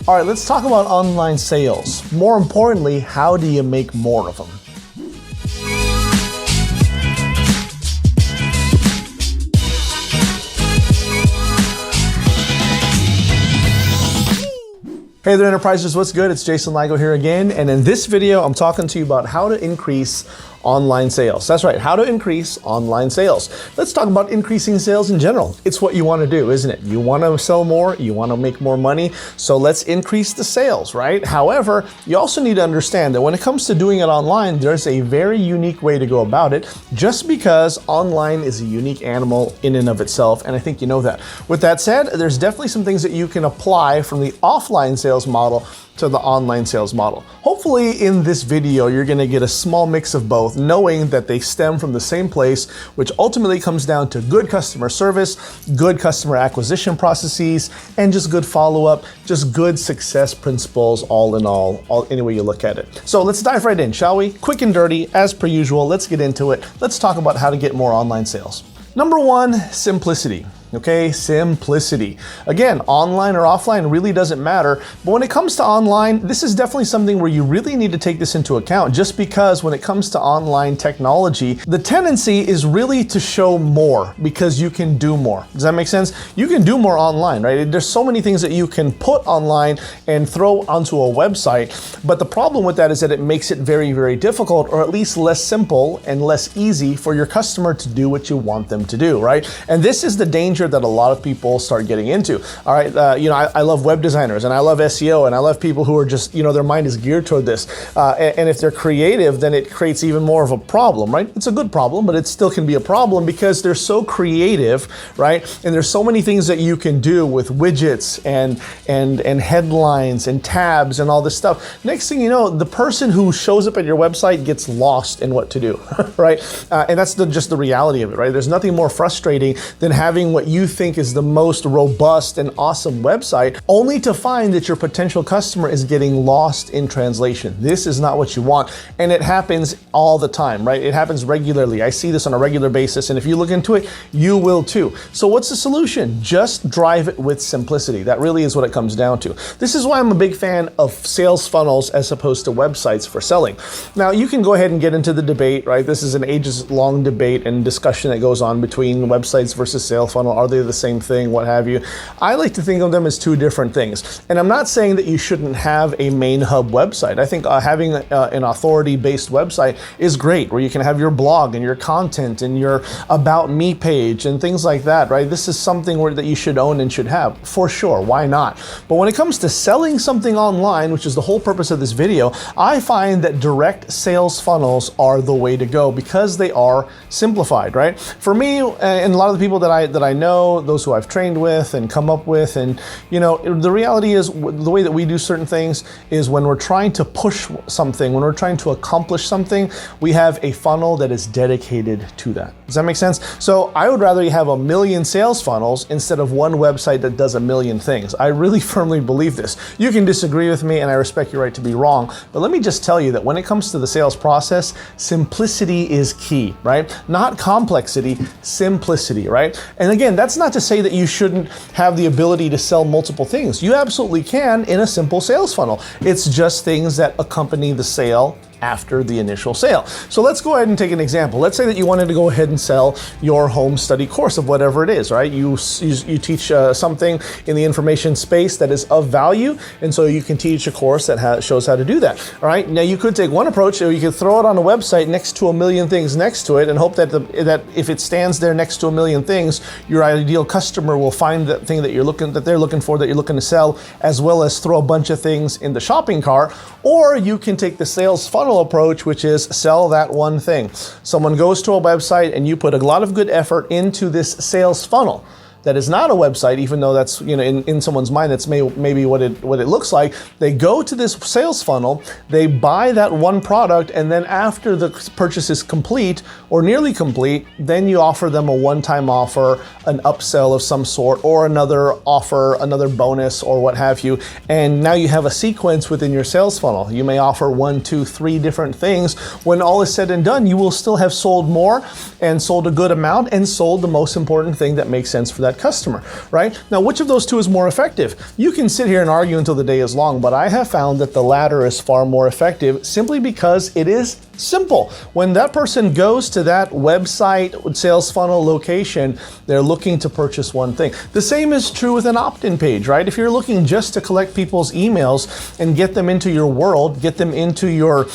All right, let's talk about online sales. More importantly, how do you make more of them? Hey there, enterprisers, what's good? It's Jason Ligo here again, and in this video, I'm talking to you about how to increase online sales. That's right, how to increase online sales. Let's talk about increasing sales in general. It's what you want to do, isn't it? You want to sell more, you want to make more money, so let's increase the sales, right? However, you also need to understand that when it comes to doing it online, there's a very unique way to go about it, just because online is a unique animal in and of itself, and I think you know that. With that said, there's definitely some things that you can apply from the offline sales model to the online sales model. Hopefully in this video, you're gonna get a small mix of both, knowing that they stem from the same place, which ultimately comes down to good customer service, good customer acquisition processes, and just good follow-up, just good success principles all in all any way you look at it. So let's dive right in, shall we? Quick and dirty, as per usual, let's get into it. Let's talk about how to get more online sales. Number one, simplicity. Okay, simplicity. Again, online or offline really doesn't matter, but when it comes to online, this is definitely something where you really need to take this into account, just because when it comes to online technology, the tendency is really to show more because you can do more. Does that make sense? You can do more online, right? There's so many things that you can put online and throw onto a website, but the problem with that is that it makes it very, very difficult, or at least less simple and less easy for your customer to do what you want them to do, right? And this is the danger that a lot of people start getting into. All right, I love web designers and I love SEO and I love people who are just, their mind is geared toward this. And if they're creative, then it creates even more of a problem, right? It's a good problem, but it still can be a problem because they're so creative, right? And there's so many things that you can do with widgets and headlines and tabs and all this stuff. Next thing you know, the person who shows up at your website gets lost in what to do, right? And that's just the reality of it, right? There's nothing more frustrating than having what you think is the most robust and awesome website, only to find that your potential customer is getting lost in translation. This is not what you want, and it happens all the time, right? It happens regularly. I see this on a regular basis, and if you look into it, you will too. So what's the solution? Just drive it with simplicity. That really is what it comes down to. This is why I'm a big fan of sales funnels as opposed to websites for selling. Now, you can go ahead and get into the debate, right? This is an ages-long debate and discussion that goes on between websites versus sales funnel. Are they the same thing? What have you? I like to think of them as two different things. And I'm not saying that you shouldn't have a main hub website. I think having an authority-based website is great, where you can have your blog and your content and your About Me page and things like that, right? This is something that you should own and should have, for sure. Why not? But when it comes to selling something online, which is the whole purpose of this video, I find that direct sales funnels are the way to go because they are simplified, right? For me, and a lot of the people that I know, those who I've trained with and come up with, and the reality is the way that we do certain things is when we're trying to push something, when we're trying to accomplish something, we have a funnel that is dedicated to that. Does that make sense? So I would rather you have 1 million sales funnels instead of one website that does 1 million things. I really firmly believe this. You can disagree with me, and I respect your right to be wrong, but let me just tell you that when it comes to the sales process, simplicity is key, right? Not complexity, simplicity, right? And again, that's not to say that you shouldn't have the ability to sell multiple things. You absolutely can in a simple sales funnel. It's just things that accompany the sale after the initial sale. So let's go ahead and take an example. Let's say that you wanted to go ahead and sell your home study course of whatever it is, right? You teach something in the information space that is of value, and so you can teach a course that shows how to do that. All right. Now you could take one approach, or you could throw it on a website next to 1 million things next to it, and hope that that if it stands there next to 1 million things, your ideal customer will find that thing that they're looking for, that you're looking to sell, as well as throw a bunch of things in the shopping cart. Or you can take the sales funnel approach, which is sell that one thing. Someone goes to a website and you put a lot of good effort into this sales funnel. that is not a website, even though that's, in someone's mind, that's maybe what it looks like. They go to this sales funnel, they buy that one product, and then after the purchase is complete or nearly complete, then you offer them a one-time offer, an upsell of some sort, or another offer, another bonus, or what have you. And now you have a sequence within your sales funnel. You may offer 1, 2, 3 different things. When all is said and done, you will still have sold more and sold a good amount and sold the most important thing that makes sense for that customer, right? Now, which of those two is more effective? You can sit here and argue until the day is long, but I have found that the latter is far more effective simply because it is simple. When that person goes to that website, sales funnel location, they're looking to purchase one thing. The same is true with an opt-in page, right? If you're looking just to collect people's emails and get them into your world, get them into your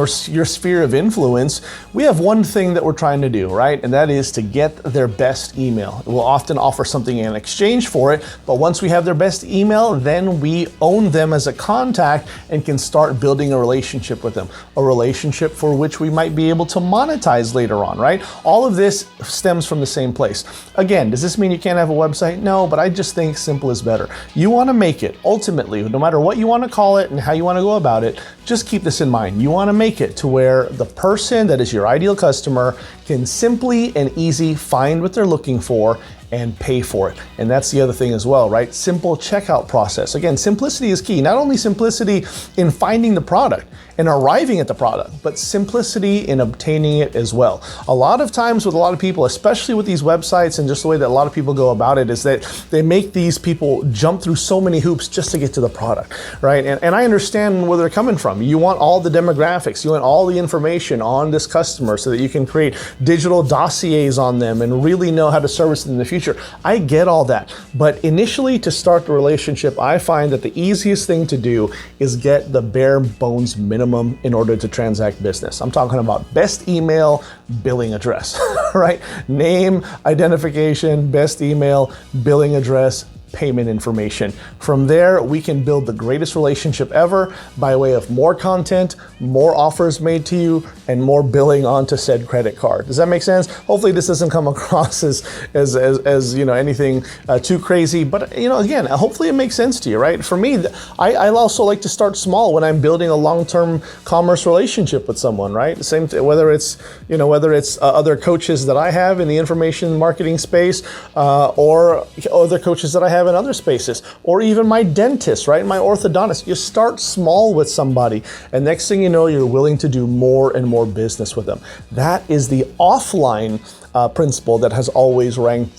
sphere of influence, we have one thing that we're trying to do, right? And that is to get their best email. We'll often offer something in exchange for it, but once we have their best email, then we own them as a contact and can start building a relationship with them, a relationship for which we might be able to monetize later on, right? All of this stems from the same place. Again, does this mean you can't have a website? No, but I just think simple is better. You want to make it, ultimately, no matter what you want to call it and how you want to go about it, just keep this in mind. You want to make it to where the person that is your ideal customer can simply and easy find what they're looking for and pay for it. And that's the other thing as well, right? Simple checkout process. Again, simplicity is key. Not only simplicity in finding the product and arriving at the product, but simplicity in obtaining it as well. A lot of times with a lot of people, especially with these websites and just the way that a lot of people go about it, is that they make these people jump through so many hoops just to get to the product, right? And I understand where they're coming from. You want all the demographics, you want all the information on this customer so that you can create digital dossiers on them and really know how to service them in the future. I get all that, but initially to start the relationship, I find that the easiest thing to do is get the bare bones minimum in order to transact business. I'm talking about best email, billing address, right? Name, identification, best email, billing address, payment information. From there, we can build the greatest relationship ever by way of more content, more offers made to you, and more billing onto said credit card. Does that make sense? Hopefully this doesn't come across as anything too crazy, but again, hopefully it makes sense to you, right? For me, I also like to start small when I'm building a long-term commerce relationship with someone, right? Same whether it's other coaches that I have in the information marketing space, or other coaches that I have in other spaces, or even my dentist, right? My orthodontist. You start small with somebody, and next thing you know, you're willing to do more and more business with them. That is the offline principle that has always rang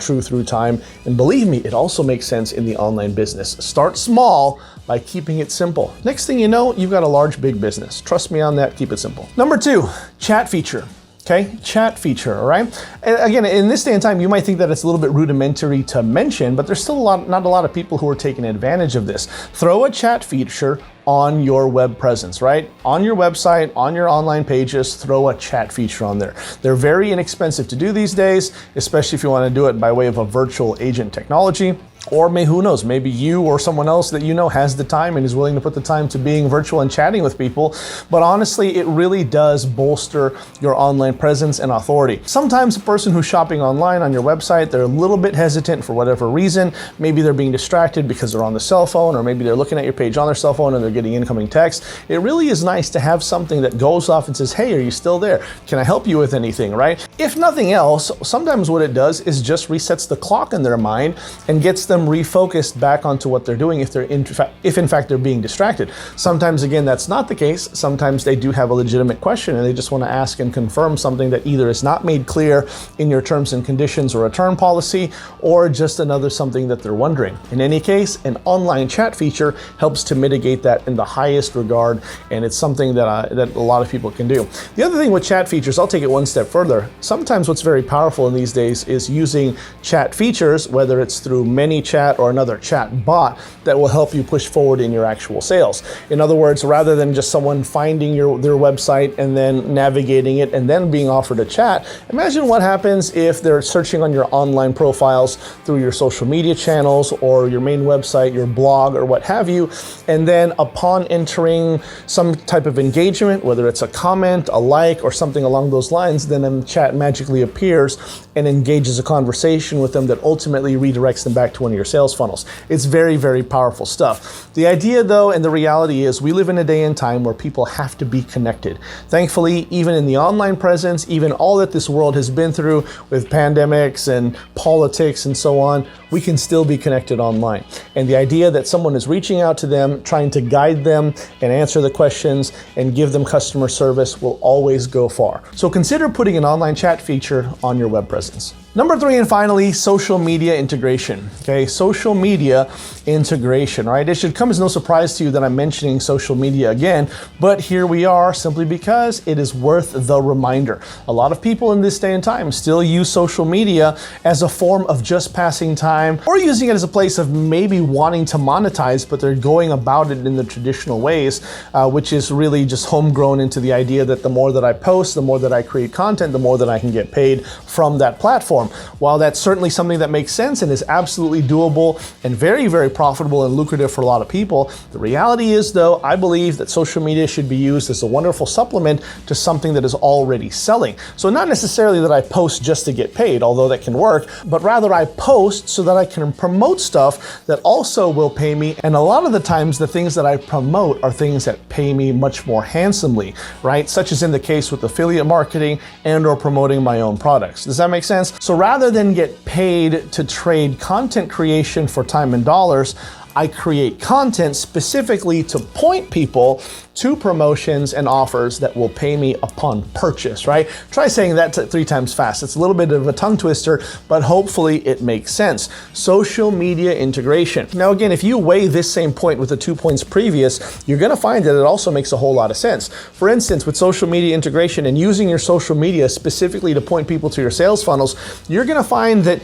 true through time. And believe me, it also makes sense in the online business. Start small by keeping it simple. Next thing you know, you've got a large, big business. Trust me on that, keep it simple. Number 2, chat feature. Okay, chat feature, all right? And again, in this day and time, you might think that it's a little bit rudimentary to mention, but there's still not a lot of people who are taking advantage of this. Throw a chat feature on your web presence, right? On your website, on your online pages, throw a chat feature on there. They're very inexpensive to do these days, especially if you want to do it by way of a virtual agent technology. Or who knows, maybe you or someone else that you know has the time and is willing to put the time to being virtual and chatting with people. But honestly, it really does bolster your online presence and authority. Sometimes a person who's shopping online on your website, they're a little bit hesitant for whatever reason. Maybe they're being distracted because they're on the cell phone, or maybe they're looking at your page on their cell phone and they're getting incoming text. It really is nice to have something that goes off and says, hey, are you still there? Can I help you with anything, right? If nothing else, sometimes what it does is just resets the clock in their mind and gets them refocused back onto what they're doing if in fact they're being distracted. Sometimes, again, that's not the case. Sometimes they do have a legitimate question and they just want to ask and confirm something that either is not made clear in your terms and conditions or return policy, or just another something that they're wondering. In any case, an online chat feature helps to mitigate that in the highest regard, and it's something that a lot of people can do. The other thing with chat features, I'll take it one step further. Sometimes what's very powerful in these days is using chat features, whether it's through ManyChat or another chat bot, that will help you push forward in your actual sales. In other words, rather than just someone finding their website and then navigating it and then being offered a chat, imagine what happens if they're searching on your online profiles through your social media channels or your main website, your blog, or what have you, and then upon entering some type of engagement, whether it's a comment, a like, or something along those lines, then a chat magically appears and engages a conversation with them that ultimately redirects them back to one of your sales funnels. It's very, very powerful stuff. The idea, though, and the reality is we live in a day and time where people have to be connected. Thankfully, even in the online presence, even all that this world has been through with pandemics and politics and so on, we can still be connected online. And the idea that someone is reaching out to them, trying to guide them and answer the questions and give them customer service will always go far. So consider putting an online chat feature on your web presence. Number 3, and finally, social media integration. Okay, social media integration, right? It should come as no surprise to you that I'm mentioning social media again, but here we are simply because it is worth the reminder. A lot of people in this day and time still use social media as a form of just passing time, or using it as a place of maybe wanting to monetize, but they're going about it in the traditional ways, which is really just homegrown into the idea that the more that I post, the more that I create content, the more that I can get paid from that platform. While that's certainly something that makes sense and is absolutely doable and very, very profitable and lucrative for a lot of people, the reality is, though, I believe that social media should be used as a wonderful supplement to something that is already selling. So not necessarily that I post just to get paid, although that can work, but rather I post so that I can promote stuff that also will pay me. And a lot of the times, the things that I promote are things that pay me much more handsomely, right? Such as in the case with affiliate marketing and or promoting my own products. Does that make sense? So rather than get paid to trade content creation for time and dollars, I create content specifically to point people to promotions and offers that will pay me upon purchase, right? Try saying that 3 times fast. It's a little bit of a tongue twister, but hopefully it makes sense. Social media integration. Now again, if you weigh this same point with the 2 points previous, you're gonna find that it also makes a whole lot of sense. For instance, with social media integration and using your social media specifically to point people to your sales funnels, you're gonna find that,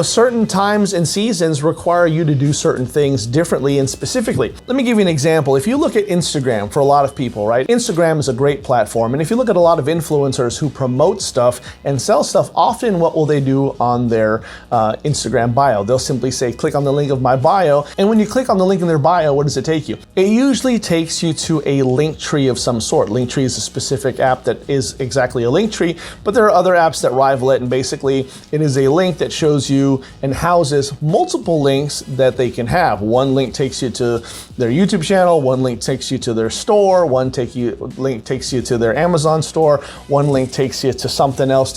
certain times and seasons require you to do certain things differently and specifically. Let me give you an example. If you look at Instagram, for a lot of people, right? Instagram is a great platform. And if you look at a lot of influencers who promote stuff and sell stuff, often what will they do on their Instagram bio? They'll simply say, click on the link of my bio. And when you click on the link in their bio, what does it take you? It usually takes you to a link tree of some sort. Linktree is a specific app that is exactly a link tree, but there are other apps that rival it. And basically it is a link that shows you and houses multiple links that they can have. One link takes you to their YouTube channel, one link takes you to their store, one link takes you to their Amazon store, one link takes you to something else,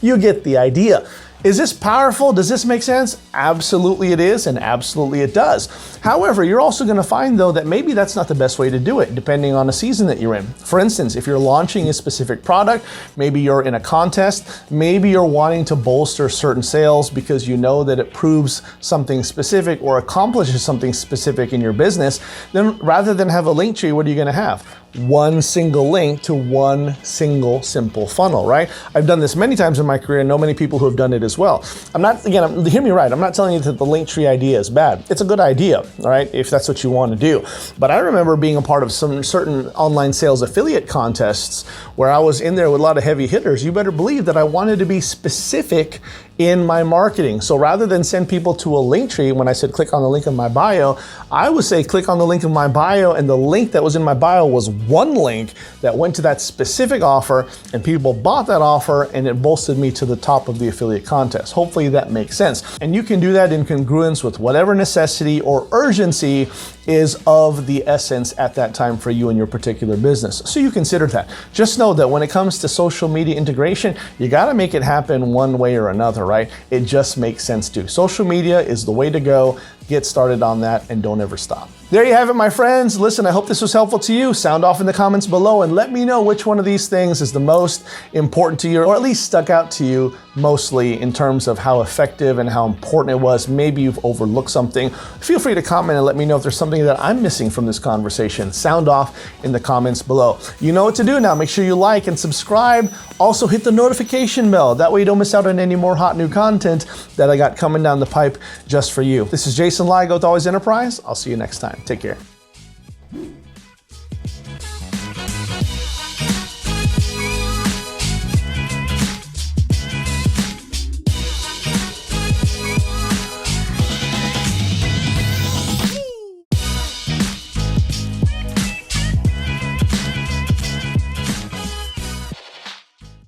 You get the idea. Is this powerful? Does this make sense? Absolutely it is, and absolutely it does. However, you're also going to find, though, that maybe that's not the best way to do it, depending on the season that you're in. For instance, if you're launching a specific product, maybe you're in a contest, maybe you're wanting to bolster certain sales because you know that it proves something specific or accomplishes something specific in your business, then rather than have a link tree, what are you going to have? One single link to one single simple funnel, right? I've done this many times in my career and know many people who have done it as well. Hear me right, I'm not telling you that the link tree idea is bad. It's a good idea, all right, if that's what you want to do. But I remember being a part of some certain online sales affiliate contests where I was in there with a lot of heavy hitters. You better believe that I wanted to be specific in my marketing. So rather than send people to a link tree, when I said click on the link in my bio, I would say click on the link in my bio, and the link that was in my bio was one link that went to that specific offer, and people bought that offer, and it bolstered me to the top of the affiliate contest. Hopefully that makes sense. And you can do that in congruence with whatever necessity or urgency is of the essence at that time for you and your particular business. So you consider that. Just know that when it comes to social media integration, you gotta make it happen one way or another, right? It just makes sense to. Social media is the way to go. Get started on that and don't ever stop. There you have it, my friends. Listen, I hope this was helpful to you. Sound off in the comments below and let me know which one of these things is the most important to you, or at least stuck out to you mostly in terms of how effective and how important it was. Maybe you've overlooked something. Feel free to comment and let me know if there's something that I'm missing from this conversation. Sound off in the comments below. You know what to do now. Make sure you like and subscribe. Also hit the notification bell. That way you don't miss out on any more hot new content that I got coming down the pipe just for you. This is Jason Ligo with Always Enterprise. I'll see you next time. Take care.